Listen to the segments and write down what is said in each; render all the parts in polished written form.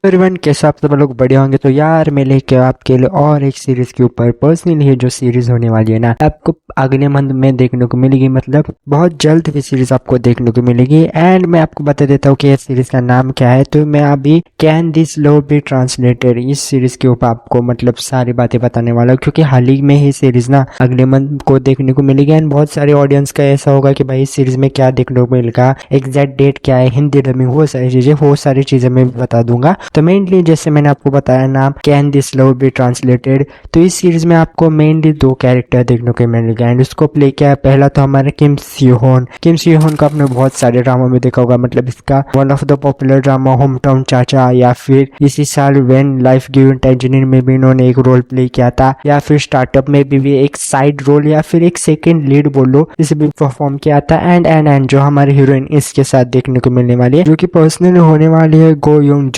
Everyone, कैसे आप सब लोग बढ़िया होंगे। तो यार मैं लेके आपके लिए और एक सीरीज के ऊपर पर्सनली है जो सीरीज होने वाली है ना, आपको अगले मंथ में देखने को मिलेगी। मतलब बहुत जल्द ये सीरीज आपको देखने को मिलेगी। एंड मैं आपको बता देता हूँ कि इस सीरीज का नाम क्या है। तो मैं अभी can this love be translated इस सीरीज के ऊपर आपको मतलब सारी बातें बताने वाला हूँ, क्योंकि हाल ही में ही सीरीज ना अगले मंथ को देखने को मिलेगी। एंड बहुत सारे ऑडियंस का ऐसा होगा कि भाई इस सीरीज में क्या देखने को मिलेगा, एग्जैक्ट डेट क्या है, हिंदी डबिंग, वो सारी चीजें मैं बता दूंगा। तो मेनली जैसे मैंने आपको बताया नाम can this love be translated, तो इस सीरीज में आपको मेनली दो कैरेक्टर देखने को मिलेगा। एंड उसको प्ले किया है पहला तो हमारा किम सियोन को आपने बहुत सारे ड्रामा में देखा होगा। मतलब इसका one of the popular drama home town चाचा, या फिर इसी साल व्हेन लाइफ गिवन टैंजरीन में भी इन्होंने एक रोल प्ले किया था, या फिर स्टार्टअप में भी एक साइड रोल या फिर एक सेकंड लीड बोलो इसे भी परफॉर्म किया था। एंड जो हमारी हीरोइन इसके साथ देखने को मिलने वाली है, जो कि पर्सनली होने वाली है गो यून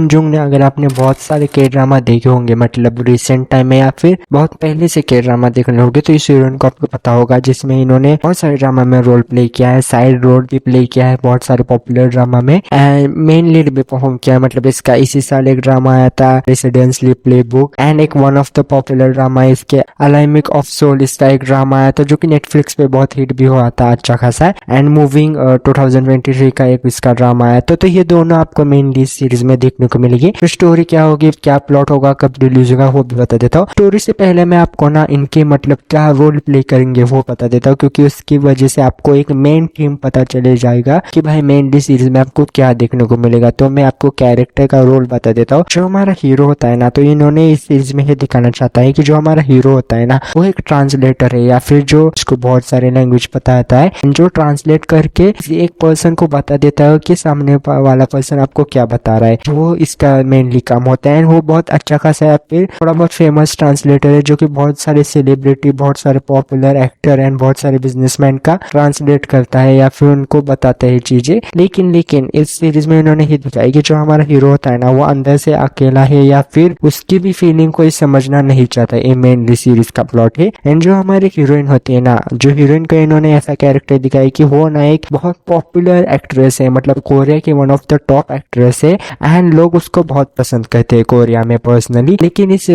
जुंग ने। अगर आपने बहुत सारे के ड्रामा देखे होंगे मतलब रिसेंट टाइम में या फिर बहुत पहले से के ड्रामा देखने होंगे, तो इस हीरोइन को आपको पता होगा जिसमें इन्होंने बहुत सारे ड्रामा में रोल प्ले किया है, साइड रोल भी प्ले किया है बहुत सारे पॉपुलर ड्रामा में, एंड मेन लीड भी परफॉर्म किया है। मतलब इसका इसी साल एक ड्रामा आया था रेसिडेंसली प्ले बुक, एंड एक one of the popular drama इसके अलाइमिक ऑफ सोल, इसका एक ड्रामा आया था जो कि नेटफ्लिक्स पे बहुत हिट भी हुआ था अच्छा खासा। एंड मूविंग 2023 का एक इसका ड्रामा आया तो ये दोनों आपको मेनली सीरीज में देखने को मिलेगी। तो स्टोरी क्या होगी, क्या प्लॉट होगा, कब रिलीज होगा वो भी बता देता हूँ। स्टोरी से पहले मैं आपको ना इनके मतलब क्या रोल प्ले करेंगे वो बता देता हूँ, क्योंकि उसकी वजह से आपको एक मेन थीम पता चले जाएगा कि भाई मेनली सीरीज में आपको क्या देखने को मिलेगा। तो मैं आपको कैरेक्टर का रोल बता देता हूँ। जो हमारा हीरो होता है ना, तो इन्होंने इस सीरीज में ये दिखाना चाहता है कि जो हमारा हीरो होता है ना वो एक ट्रांसलेटर है, या फिर जो उसको बहुत सारे लैंग्वेज पता आता है, जो ट्रांसलेट करके एक पर्सन को बता देता है कि सामने वाला पर्सन आपको क्या बता रहा है। वो इसका मेनली काम होता है। वो बहुत अच्छा खासा है, फिर थोड़ा बहुत फेमस ट्रांसलेटर है जो कि बहुत सारे सेलिब्रिटी, बहुत सारे पॉपुलर एक्टर एंड बहुत सारे बिजनेसमैन का ट्रांसलेट करता है या फिर उनको बताता है चीजें। लेकिन इस सीरीज में इन्होंने ये दिखाया कि जो हमारा हीरो होता है ना वो अंदर से अकेला है या फिर उसकी भी फीलिंग कोई समझना नहीं चाहता। ये मेनली सीरीज का प्लॉट है। एंड जो हमारी हीरोइन होती है ना, जो हीरोइन को इन्होंने ऐसा कैरेक्टर दिखाया कि वो ना एक बहुत पॉपुलर एक्ट्रेस है, मतलब कोरिया की one of the top actress है, एंड लोग उसको बहुत पसंद करते हैं कोरिया में पर्सनली। लेकिन इस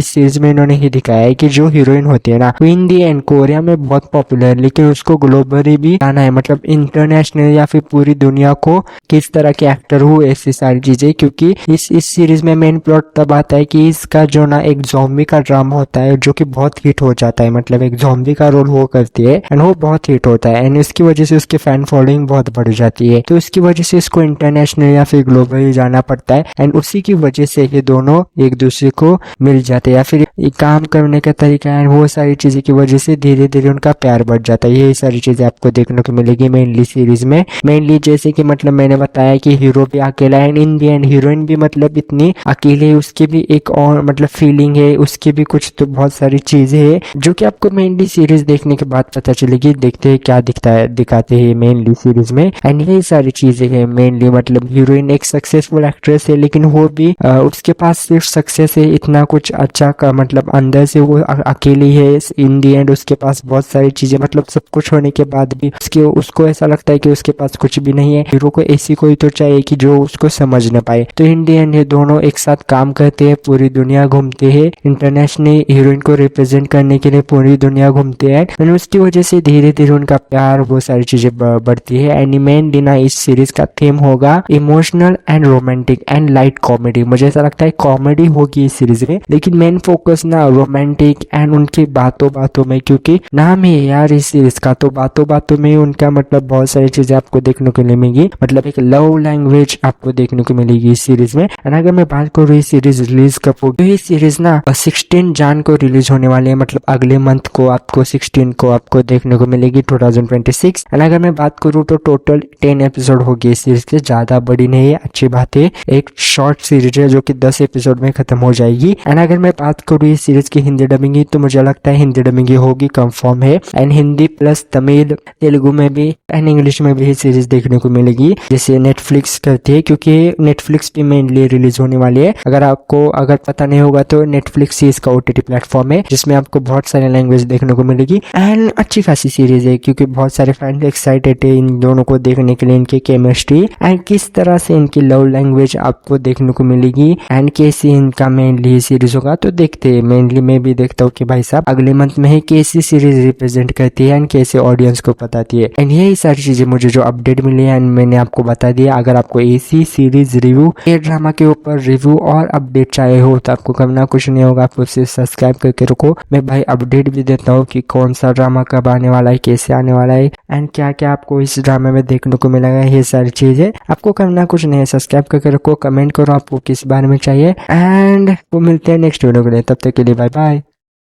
सीरीज में इन्होंने ही दिखाया है कि जो हीरोइन होती है ना वो इन दी एंड कोरिया में बहुत पॉपुलर है, लेकिन उसको ग्लोबली भी आना है, मतलब इंटरनेशनल या फिर पूरी दुनिया को किस तरह के एक्टर हो, ऐसी सारी चीजें। क्योंकि इस सीरीज में मेन प्लॉट तब आता है कि इसका जो ना एक ज़ॉम्बी का ड्रामा होता है जो कि बहुत हिट हो जाता है। मतलब एक ज़ॉम्बी का रोल वो करती है एंड वो बहुत हिट होता है, एंड इसकी वजह से उसके फैन फॉलोइंग बहुत बढ़ जाती है। तो इसकी वजह से इसको इंटरनेशनल या फिर ग्लोबली जाना पड़ता है, एंड उसी की वजह से ये दोनों एक दूसरे को मिल जाते हैं, या फिर काम करने का तरीका है, वो सारी चीजें की वजह से धीरे धीरे उनका प्यार बढ़ जाता है। ये सारी चीजें आपको देखने को मिलेगी मेनली सीरीज में। मेनली जैसे कि मतलब मैंने बताया कि हीरो भी अकेला है, इन दी एंड हीरोइन भी मतलब इतनी अकेले, उसकी भी एक और मतलब फीलिंग है, उसकी भी कुछ तो बहुत सारी चीजें है जो कि आपको मेनली सीरीज देखने के बाद पता चलेगी। देखते हैं क्या दिखाते हैं मेनली सीरीज में। एंड यही सारी चीजें है मेनली। मतलब हीरोइन एक सक्सेसफुल एक्ट्रेस है, लेकिन वो भी उसके पास सिर्फ सक्सेस है, इतना कुछ अच्छा का मतलब अंदर से वो अकेली है इन दी एंड। उसके पास बहुत सारी चीजें, मतलब सब कुछ होने के बाद भी उसको ऐसा लगता है कि उसके पास कुछ भी नहीं है। हीरो को ऐसी कोई तो चाहिए कि जो उसको समझ न पाए। तो इन दी एंड ये दोनों एक साथ काम करते हैं, पूरी दुनिया घूमते हैं, इंटरनेशनल हीरोइन को रिप्रेजेंट करने के लिए पूरी दुनिया घूमते हैं, और उसकी वजह से धीरे धीरे उनका प्यार वो सारी चीजें बढ़ती है। एंड मेन डिना इस सीरीज का थीम होगा emotional and romantic and light comedy. मुझे ऐसा लगता है कॉमेडी होगी इस सीरीज में, लेकिन मेन फोकस ना रोमांटिक एंड उनकी बातों में, क्योंकि नाम है यार इस सीरीज का, तो बातों में उनका मतलब बहुत सारी चीजें आपको देखने को मिलेंगी। मतलब एक लव लैंग्वेज आपको देखने को मिलेगी इस सीरीज में। एंड अगर मैं बात करूँ इस सीरीज रिलीज कब होगी, तो ये सीरीज ना 16 जन को रिलीज होने वाली है। मतलब अगले मंथ को आपको 16 को आपको देखने को मिलेगी 2026। एंड अगर मैं बात करूँ तो टोटल 10 एपिसोड होगी इस सीरीज के, ज्यादा बड़ी नहीं है, अच्छी बात है। एक शॉर्ट सीरीज है जो कि 10 एपिसोड में खत्म हो जाएगी। एंड अगर मैं बात करूँ इस सीरीज की हिंदी डबिंग की, तो मुझे लगता है हिंदी डबिंग होगी, कंफर्म है। एंड हिंदी प्लस तमिल, तेलुगु में भी एंड इंग्लिश में भी ये सीरीज देखने को मिलेगी, जैसे नेटफ्लिक्स करती है, क्योंकि नेटफ्लिक्स पे मेनली रिलीज होने वाली है। अगर पता नहीं होगा तो नेटफ्लिक्स ही इसका OTT प्लेटफॉर्म है, जिसमें आपको बहुत सारे लैंग्वेज देखने को मिलेगी। एंड अच्छी खासी सीरीज है, क्योंकि बहुत सारे फैंस एक्साइटेड है इन दोनों को देखने के लिए, इनकी केमिस्ट्री एंड किस तरह से इनकी लव लैंग्वेज लैंग्वेज आपको देखने को मिलेगी एंड कैसी इनका मेनली सीरीज होगा। तो देखते हैं, मेनली मैं भी देखता हूँ कि भाई साहब अगले मंथ में ही कैसी सीरीज रिप्रेजेंट करती है एंड कैसे ऑडियंस को बताती है। एंड यही सारी चीजें मुझे जो अपडेट मिली है एंड मैंने आपको बता दिया। अगर आपको ऐसी सीरीज रिव्यू, ये ड्रामा के ऊपर रिव्यू और अपडेट चाहिए हो तो आपको करना कुछ नहीं होगा, आपको सिर्फ सब्सक्राइब करके रखो। मैं भाई अपडेट भी देता हूँ कि कौन सा ड्रामा कब आने वाला है, कैसे आने वाला है एंड क्या क्या आपको इस ड्रामे में देखने को मिलेगा। ये सारी चीजें आपको करना कुछ नहीं है, सब्सक्राइब करके रखो, कमेंट करो आपको किस बारे में चाहिए एंड वो मिलते हैं नेक्स्ट वीडियो के लिए। तब तक के लिए बाय बाय।